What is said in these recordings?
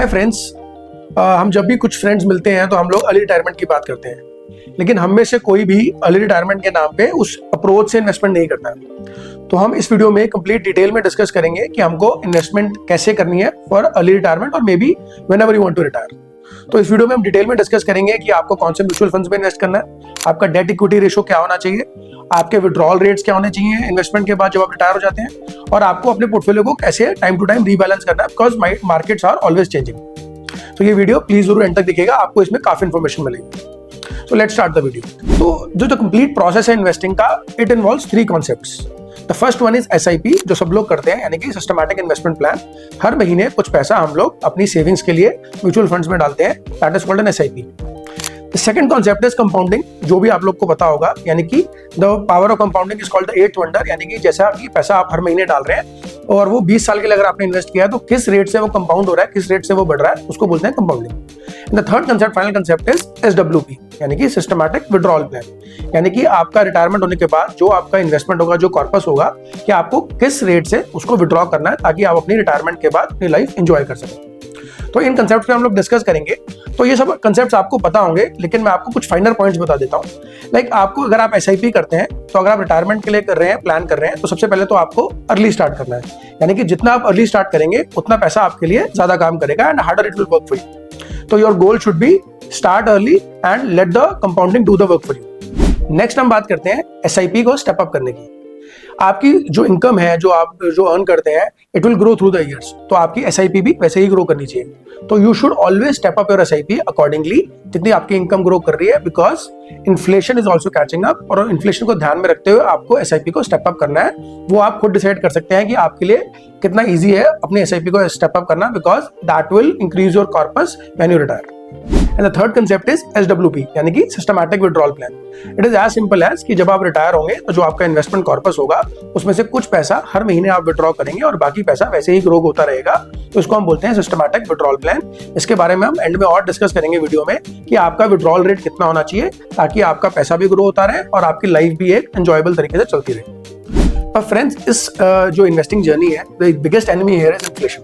Hi friends, हम जब भी कुछ फ्रेंड्स मिलते हैं तो हम लोग अर्ली रिटायरमेंट की बात करते हैं, लेकिन हम में से कोई भी अर्ली रिटायरमेंट के नाम पे उस अप्रोच से इन्वेस्टमेंट नहीं करता। तो हम इस वीडियो में कंप्लीट डिटेल में डिस्कस करेंगे कि हमको इन्वेस्टमेंट कैसे करनी है फॉर अर्ली रिटायरमेंट और maybe whenever you want to retire. तो इस वीडियो में हम डिटेल में डिस्कस करेंगे कि आपको कौन से म्यूचुअल फंड्स में इन्वेस्ट करना है, आपका डेट इक्विटी रेशो क्या होना चाहिए, आपके विड्रॉल रेट्स क्या होने चाहिए इन्वेस्टमेंट के बाद जब आप रिटायर हो जाते हैं, और आपको अपने पोर्टफोलियो को कैसे टाइम टू टाइम रीबैलेंस करना है, because markets are always changing. तो ये वीडियो प्लीज जरूर एंड तक दिखेगा, आपको इसमें काफी इन्फॉर्मेशन मिलेगी। तो लेट्स स्टार्ट द वीडियो। तो जो कंप्लीट प्रोसेस है इन्वेस्टिंग का, it involves 3 concepts. The first one is SIP, जो सब लोग करते हैं, यानी कि सिस्टमैटिक इन्वेस्टमेंट प्लान। हर महीने कुछ पैसा हम लोग अपनी सेविंग्स के लिए म्यूचुअल फंड्स में डालते हैं, that is called an SIP। The second concept is compounding, जो भी आप लोग को पता होगा, यानी कि the power of compounding is called the 8th wonder, यानी कि जैसा कि पैसा आप हर महीने डाल रहे हैं और वो 20 साल के लिए अगर आपने इन्वेस्ट किया है तो किस रेट से वो कंपाउंड हो रहा है, किस रेट से वो बढ़ रहा है, उसको बोलते हैं compounding. The third concept, final concept is SWP, यानी कि सिस्टमैटिक विड्रॉल प्लान, यानी कि आपका रिटायरमेंट होने के बाद जो आपका इन्वेस्टमेंट होगा, जो कॉर्पस होगा, कि आपको किस रेट से उसको विड्रॉ करना है ताकि आप अपनी रिटायरमेंट के बाद अपनी लाइफ एंजॉय कर सकें। तो इन कंसेप्ट्स पे हम लोग डिस्कस करेंगे। तो ये सब कंसेप्ट्स आपको पता होंगे, लेकिन मैं आपको कुछ फाइनल पॉइंट्स बता देता हूँ। लाइक आपको अगर आप SIP करते हैं, तो अगर आप रिटायरमेंट के लिए कर रहे हैं, प्लान कर रहे हैं, तो सबसे पहले तो आपको अर्ली स्टार्ट करना है, यानी कि जितना आप अर्ली स्टार्ट करेंगे उतना पैसा आपके लिए ज्यादा काम करेगा and harder it will work for you. तो your goal should be start early and let the compounding do the work for you. Next हम बात करते हैं SIP को स्टेप अप करने की। आपकी जो इनकम है, जो आप अर्न करते हैं, it will grow through the years, तो आपकी SIP भी वैसे ही ग्रो करनी चाहिए। तो you should always step up your SIP accordingly, जितनी आपकी इनकम ग्रो कर रही है, because inflation is also catching up, और इन्फ्लेशन को ध्यान में रखते हुए आपको SIP को स्टेप अप करना है। वो आप खुद डिसाइड कर सकते हैं कि आपके लिए कितना ईजी है अपने SIP को स्टेप अप करना, because that will increase your corpus when you retire. And the third concept is SWP, यानी कि systematic withdrawal plan. It is as simple as कि जब आप रिटायर होंगे तो जो आपका इन्वेस्टमेंट कॉर्पस होगा उसमें से कुछ पैसा हर महीने आप विड्रॉ करेंगे और बाकी पैसा वैसे ही ग्रो होता रहेगा। तो इसको हम बोलते हैं सिस्टमैटिक विड्रॉल प्लान। इसके बारे में हम एंड में और डिस्कस करेंगे वीडियो में कि आपका विड्रॉल रेट कितना होना चाहिए ताकि आपका पैसा भी ग्रो होता रहे और आपकी लाइफ भी एक एंजॉयबल तरीके से चलती रहे। पर फ्रेंड्स, इस जो इन्वेस्टिंग जर्नी है, the biggest enemy here is inflation,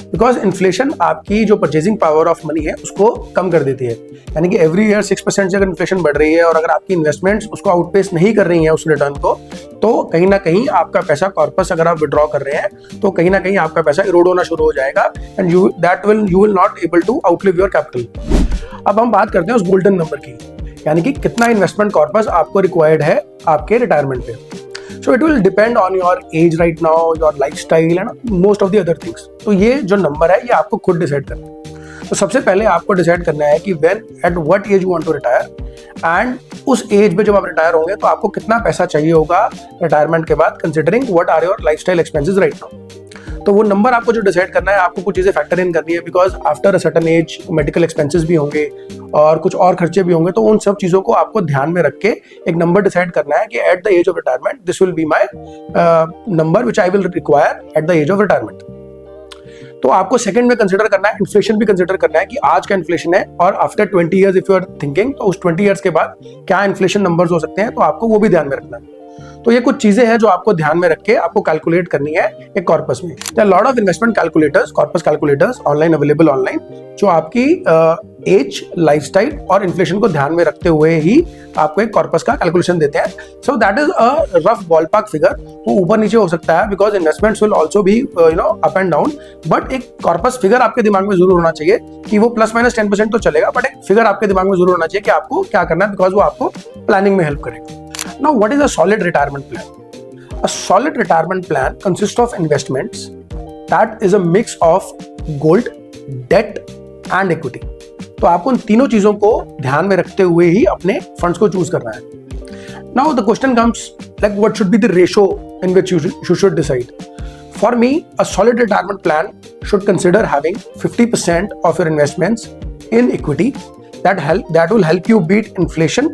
because inflation आपकी जो परचेजिंग पावर ऑफ मनी है उसको कम कर देती है। यानी कि एवरी ईयर 6% से अगर इन्फ्लेशन बढ़ रही है और अगर आपकी इन्वेस्टमेंट्स उसको आउटपेस नहीं कर रही हैं उस रिटर्न को, तो कहीं ना कहीं आपका पैसा कॉर्पस अगर आप विड्रॉ कर रहे हैं तो कहीं ना कहीं आपका पैसा इरोड होना शुरू हो जाएगा and you will not able to outlive your capital. अब हम बात करते हैं उस गोल्डन नंबर की, यानी कि कितना इन्वेस्टमेंट कॉर्पस आपको रिक्वायर्ड है आपके रिटायरमेंट पे। So it will depend on your age right now, your lifestyle and most of the other things. तो ये जो नंबर है ये आपको खुद डिसाइड करना है। तो सबसे पहले आपको डिसाइड करना है कि when at what age you want to retire, and उस एज पे जब आप रिटायर होंगे तो आपको कितना पैसा चाहिए होगा रिटायरमेंट के बाद, considering what are your lifestyle expenses right now. तो वो नंबर आपको जो डिसाइड करना है, आपको कुछ चीजें फैक्टर इन करनी है, because after a certain as medical expenses भी होंगे और कुछ और खर्चे भी होंगे। तो उन सब चीजों को आपको ध्यान में रख के एक नंबर डिसाइड करना है कि at the age of retirement this will be my number which I will require at the age of retirement. तो आपको सेकंड में कंसीडर करना है, इन्फ्लेशन भी कंसीडर करना है कि आज का इन्फ्लेशन है और after 20 years if you are thinking, तो उस 20 ईयर्स के बाद क्या इन्फ्लेशन नंबर्स हो सकते हैं, तो आपको वो भी ध्यान में रखना है। तो ये कुछ चीजें हैं जो आपको ध्यान में रख के आपको कैलकुलेट करनी है एक कॉर्पस में। There are lot of investment calculators, corpus calculators online available online, जो आपकी एज, लाइफस्टाइल और इन्फ्लेशन को ध्यान में रखते हुए ही आपको एक कॉर्पस का कैलकुलेशन देते हैं। So that is a rough ballpark figure. वो ऊपर नीचे हो सकता है because investments will also be up and down, but एक कॉर्पस फिगर आपके दिमाग में जरूर होना चाहिए कि वो ±10% तो चलेगा, बट एक फिगर आपके दिमाग में जरूर होना चाहिए कि आपको क्या करना है, बिकॉज वो आपको प्लानिंग में हेल्प करेगा। Now, what is a solid retirement plan? A solid retirement plan consists of investments that is a mix of gold, debt and equity. तो आपको उन तीनों चीजों को ध्यान में रखते हुए ही अपने फंड्स को चूज करना है। Now the question comes like what should be the ratio in which you should decide. For me, a solid retirement plan should consider having 50% of your investments in equity that will help you beat inflation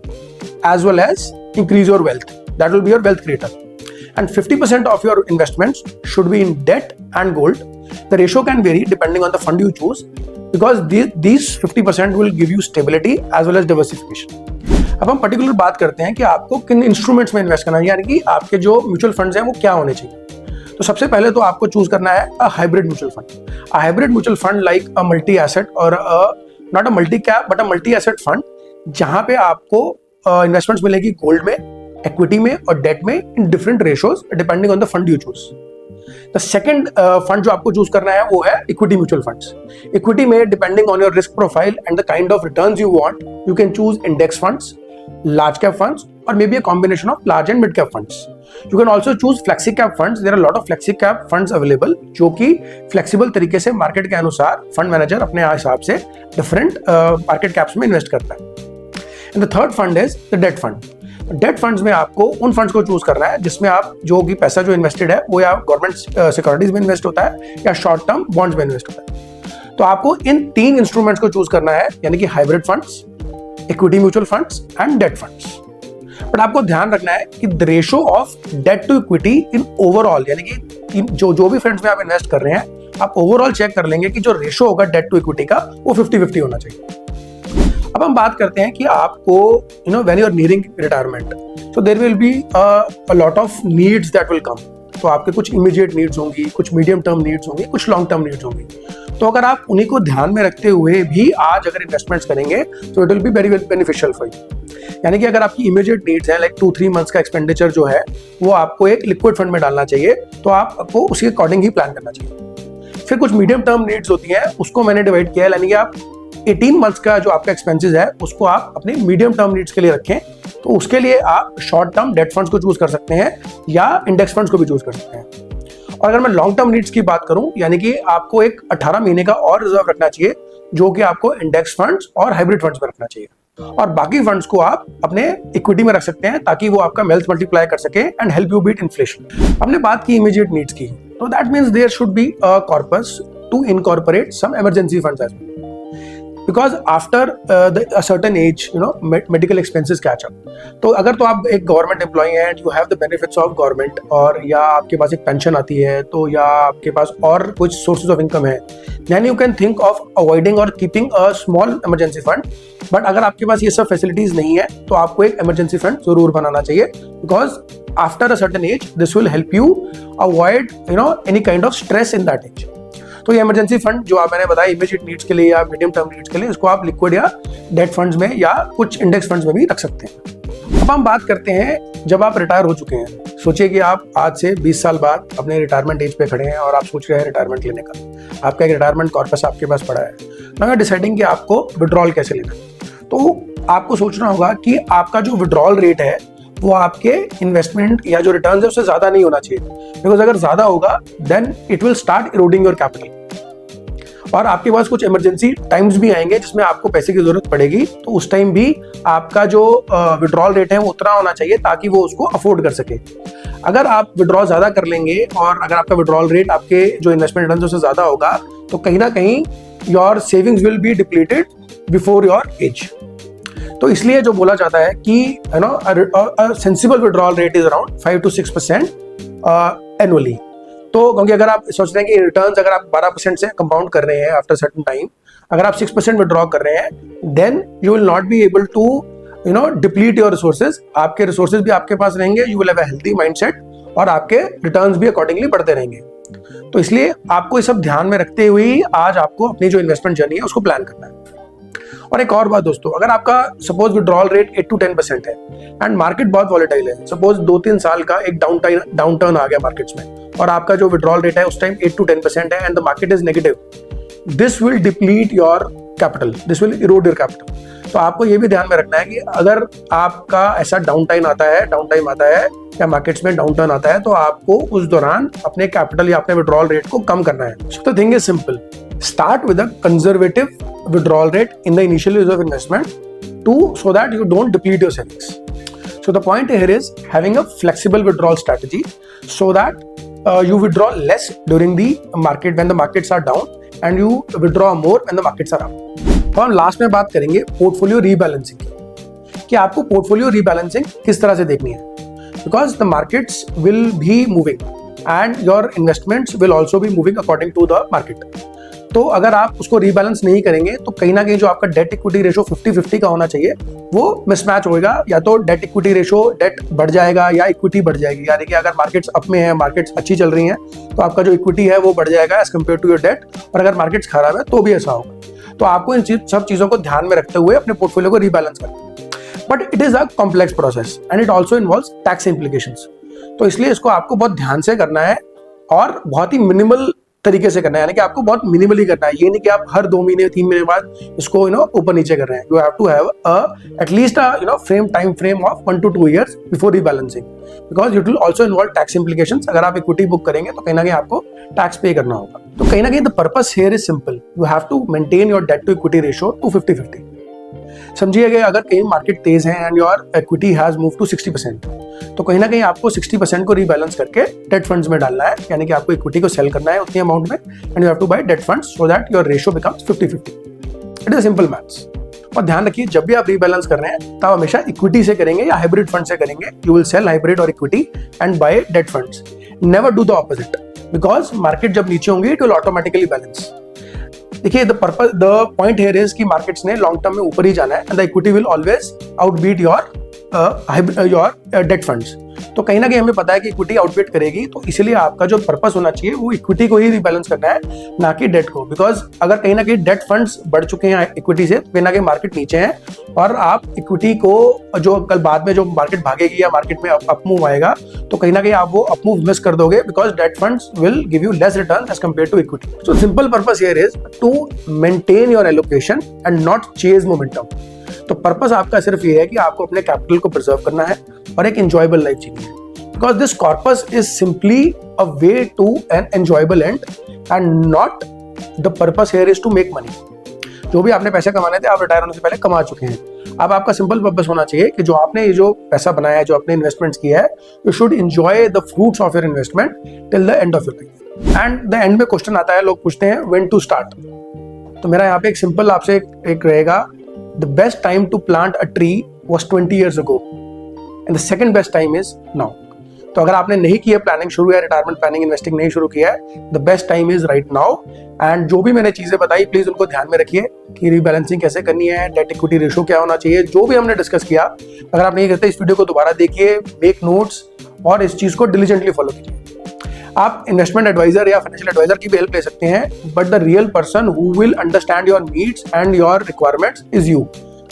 as well as increase your wealth. That will be your wealth creator. And 50% of your investments should be in debt and gold. The ratio can vary depending on the fund you choose, because these 50% will give you stability as well as diversification. अब हम particular बात करते हैं कि आपको किन instruments में invest करना है, यानी कि आपके जो म्यूचुअल फंड्स हैं वो क्या होने चाहिए। तो सबसे पहले तो आपको चूज करना है a hybrid mutual fund. A hybrid mutual fund like a multi asset और not a multi cap but a multi asset fund, जहां पे आपको इन्वेस्टमेंट्स मिलेगी गोल्ड में, इक्विटी में और डेट में in different ratios depending on the fund you choose. The second fund जो आपको चूज करना है वो है इक्विटी म्यूचुअल फंड्स। इक्विटी में depending on your risk profile and the kind of returns you want, you can choose index funds, large cap funds, or maybe a combination of large and mid cap funds. You can also choose flexi cap funds. There are a lot of flexi cap funds available जो कि flexible तरीके से market के अनुसार fund manager अपने हिसाब से different market caps में इन्वेस्ट करता है। And the third fund is the debt fund. Debt funds में आपको उन फंड्स को चूज करना है जिसमें आप जो भी पैसा जो इन्वेस्टेड है वो या गवर्नमेंट सिक्योरिटीज में इन्वेस्ट होता है या शॉर्ट टर्म बॉन्ड्स में इन्वेस्ट होता है। तो आपको इन 3 इंस्ट्रूमेंट्स को चूज करना है, यानी कि hybrid funds, equity mutual funds and debt funds. But आपको ध्यान रखना है कि the ratio of debt to equity in overall, यानी कि जो भी फंड्स में आप इन्वेस्ट कर रहे हैं, आप ओवरऑल चेक कर लेंगे कि जो रेशो होगा डेट टू इक्विटी का वो 50-50 होना चाहिए। अब हम बात करते हैं कि आपको when you are nearing retirement, so there will be a lot of needs that will come. तो आपके कुछ इमीडिएट नीड्स होंगी, कुछ मीडियम टर्म नीड्स होंगी, कुछ लॉन्ग टर्म नीड्स होंगी। तो अगर आप उन्हीं को ध्यान में रखते हुए भी आज अगर इन्वेस्टमेंट्स करेंगे तो it will be very beneficial for you. यानी कि अगर आपकी इमीडिएट नीड्स है लाइक 2-3 मंथ्स का एक्सपेंडिचर जो है वो आपको एक लिक्विड फंड में डालना चाहिए, तो आपको उसके अकॉर्डिंग ही प्लान करना चाहिए। फिर कुछ मीडियम टर्म नीड्स होती हैं, उसको मैंने डिवाइड किया है, यानी कि आप 18 मंथ्स का जो आपका एक्सपेंसेस है उसको आप अपने मीडियम टर्म नीड्स के लिए रखें। तो उसके लिए आप शॉर्ट टर्म डेट फंड्स को चूज कर सकते हैं या इंडेक्स फंड्स को भी चूज कर सकते हैं। और अगर मैं लॉन्ग टर्म नीड्स की बात करूं, यानी कि आपको एक 18 महीने का और रिजर्व रखना चाहिए जो कि आपको इंडेक्स फंड्स और हाइब्रिड फंड्स में रखना चाहिए, और बाकी फंड्स को आप अपने इक्विटी में रख सकते हैं ताकि वो आपका वेल्थ मल्टीप्लाई कर सके and help you beat inflation. हमने बात की इमीडिएट नीड्स की, तो that means there should be a corpus to incorporate some emergency funds as well, because after a certain age medical expenses catch up। तो अगर तो आप एक गवर्नमेंट एम्प्लॉई हैं, you have the benefits of government, और या आपके पास एक पेंशन आती है, तो या आपके पास और कुछ सोर्सेज ऑफ इनकम है, then you can think of avoiding और keeping a small emergency fund. But अगर आपके पास ये सब फैसिलिटीज नहीं है तो आपको एक इमरजेंसी फंड जरूर बनाना चाहिए, because after a certain age this will help you avoid any kind of stress in that age. तो ये इमरजेंसी फंड जो मैंने बताया इमीडिएट नीड्स के लिए या मीडियम टर्म नीड्स के लिए, इसको आप लिक्विड या डेट फंड्स में या कुछ इंडेक्स फंड्स में भी रख सकते हैं। अब हम बात करते हैं जब आप रिटायर हो चुके हैं। सोचिए कि आप आज से 20 साल बाद अपने रिटायरमेंट एज पे खड़े हैं और आप सोच रहे हैं रिटायरमेंट लेने का। आपका एक रिटायरमेंट कॉर्पस आपके पास पड़ा है, ना डिसाइडिंग कि आपको विड्रॉल कैसे लेना है। तो आपको सोचना होगा कि आपका जो विड्रॉल रेट है वो आपके इन्वेस्टमेंट या जो रिटर्न्स है उससे ज्यादा नहीं होना चाहिए, बिकॉज अगर ज्यादा होगा then it will start eroding your capital. और आपके पास कुछ इमरजेंसी टाइम्स भी आएंगे जिसमें आपको पैसे की जरूरत पड़ेगी, तो उस टाइम भी आपका जो विड्रॉल रेट है वो उतना होना चाहिए ताकि वो उसको अफोर्ड कर सके। अगर आप विड्रॉल ज्यादा कर लेंगे और अगर आपका विड्रॉल रेट आपके जो इन्वेस्टमेंट रिटर्न्स उससे ज्यादा होगा, तो कहीं ना कहीं your savings will be depleted before your age. तो इसलिए जो बोला जाता है कि sensible withdrawal rate is around 5 to 6% annually. तो क्योंकि अगर आप सोच रहे हैं कि रिटर्न्स अगर आप 12% से कंपाउंड कर रहे हैं आफ्टर सर्टेन टाइम, अगर आप 6% विड्रॉ कर रहे हैं, then you will not be able to deplete your resources. आपके रिसोर्सेज भी आपके पास रहेंगे, you will have a healthy mindset, और आपके रिटर्न्स भी अकॉर्डिंगली बढ़ते रहेंगे। तो इसलिए आपको ये सब ध्यान में रखते हुए ही आज आपको अपनी जो इन्वेस्टमेंट जर्नी है उसको प्लान करना है। और एक और बात दोस्तों, अगर आपका सपोज विड्रॉल रेट 8 to 10% है एंड मार्केट बहुत वॉलेटाइल है, सपोज 2-3 साल का एक डाउन टर्न आ गया मार्केट्स में, और आपका जो विड्रॉल रेट है उस टाइम 8 to 10% है and the market is negative, this will deplete your capital, this will Erode your capital. तो आपको ये भी ध्यान में रखना है कि अगर आपका ऐसा डाउन टाइम आता है या मार्केट्स में डाउन टर्न आता है, तो आपको उस दौरान अपने कैपिटल या अपने विड्रॉल रेट को कम करना है। So the thing is simple, start with a conservative withdrawal rate in the initial years of investment so that you don't deplete your savings. So the point here is having a flexible withdrawal strategy so that you withdraw less during the market when the markets are down and you withdraw more when the markets are up. तो हम last में बात करेंगे portfolio rebalancing की, कि आपको portfolio rebalancing किस तरह से देखनी है, because the markets will be moving and your investments will also be moving according to the market. तो अगर आप उसको रीबैलेंस नहीं करेंगे तो कहीं ना कहीं जो आपका डेट इक्विटी रेशो 50-50 का होना चाहिए वो मिसमैच होएगा, या तो डेट इक्विटी रेशो डेट बढ़ जाएगा या इक्विटी बढ़ जाएगी। यानी कि अगर मार्केट्स अप में है, मार्केट्स अच्छी चल रही हैं, तो आपका जो इक्विटी है वो बढ़ जाएगा as compare to your debt, और अगर मार्केट्स खराब है तो भी ऐसा होगा। तो आपको इन सब चीजों को ध्यान में रखते हुए अपने पोर्टफोलियो को रीबैलेंस करना है। But it is a complex process and it also involves tax implications. तो इसलिए इसको आपको बहुत ध्यान से करना है और बहुत ही मिनिमल तरीके से करना है, यानी कि आपको बहुत मिनिमली करना है। ये नहीं कि आप हर 2 महीने 3 महीने बाद इसको ऊपर नीचे कर रहे हैं। You have to have at least time frame of 1 to 2 years before rebalancing, because it will also involve tax implications. अगर आप इक्विटी बुक करेंगे तो कहीं ना कहीं आपको टैक्स पे करना होगा। तो कहीं ना कहीं the purpose here is simple, you have to maintain your debt to equity ratio to 50-50। समझिए कि अगर कहीं मार्केट तेज है and your equity has move to 60%, तो कहीं ना कहीं आपको 60% को रीबैलेंस करके डेट फंड्स में डालना है, यानी कि आपको इक्विटी को सेल करना है उतनी अमाउंट में, and you have to buy debt funds so that your ratio becomes 50-50। It is simple maths. और ध्यान रखिए, जब भी आप रीबैलेंस कर रहे हैं तब हमेशा इक्विटी से करेंगे या हाइब्रिड फंड से करेंगे। यू विल सेल हाइब्रिड और equity and buy debt funds. Never do the opposite, because market जब नीचे होंगी इट विल ऑटोमेटिकली बैलेंस। देखिए द पॉइंट हियर इज कि मार्केट्स ने लॉन्ग टर्म में ऊपर ही जाना है and the equity will always outbeat your debt funds. तो कहीं ना कहीं हमें पता है कि इक्विटी आउटबीट करेगी, तो इसलिए आपका जो पर्पस होना चाहिए वो इक्विटी को ही रिबैलेंस करना है, ना कि डेट को। बिकॉज अगर कहीं ना कहीं डेट फंड्स बढ़ चुके हैं इक्विटी से, तो कहीं ना कहीं मार्केट नीचे है और आप इक्विटी को जो कल बाद में जो मार्केट भागेगी या मार्केट में अप मूव आएगा, तो कहीं ना कहीं आप वो अप मूव मिस कर दोगे, because debt funds will give you less return as compare to equity. So simple purpose here is to maintain your allocation and not chase momentum. तो पर्पस आपका सिर्फ ये है कि आपको अपने कैपिटल को प्रिजर्व करना है और एक एंजॉयबल लाइफ जीनी है। Because this corpus is simply a way to an enjoyable and not the purpose here is to make money. जो भी आपने पैसे कमाने थे आप रिटायर होने से पहले कमा चुके हैं। अब आपका सिंपल पर्पस होना चाहिए कि जो आपने ये जो पैसा बनाया है, जो आपने इन्वेस्टमेंट्स किया है, you should enjoy the fruits of your investment till the end of your life. And the end में क्वेश्चन आता है, लोग पूछते हैं व्हेन टू स्टार्ट। तो मेरा यहाँ पे एक सिंपल आपसे एक रहेगा, the best time to plant a tree was 20 years ago and the second best time is now। तो अगर आपने नहीं किया प्लानिंग शुरू या रिटायरमेंट प्लानिंग इन्वेस्टिंग नहीं शुरू किया है, the best time is right now. And जो भी मैंने चीजें बताई प्लीज उनको ध्यान में रखिए कि रीबैलेंसिंग कैसे करनी है, डेट इक्विटी रेशियो क्या होना चाहिए, जो भी हमने डिस्कस किया। अगर आप नहीं करते इस वीडियो को दोबारा देखिए, मेक नोट्स और इस चीज को डिलीजेंटली फॉलो कीजिए। आप इन्वेस्टमेंट एडवाइजर या फाइनेंशियल एडवाइजर की भी हेल्प ले सकते हैं, but the real person who will understand your needs and your requirements is you.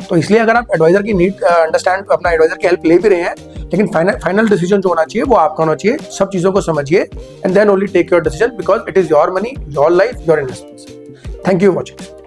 तो इसलिए अगर आप एडवाइजर की नीड अंडरस्टैंड अपना एडवाइजर की हेल्प ले भी रहे हैं, लेकिन फाइनल डिसीजन जो होना चाहिए वो आपका होना चाहिए। सब चीजों को समझिए and then only take your decision, because it is your money, your life, your investments. Thank you for watching.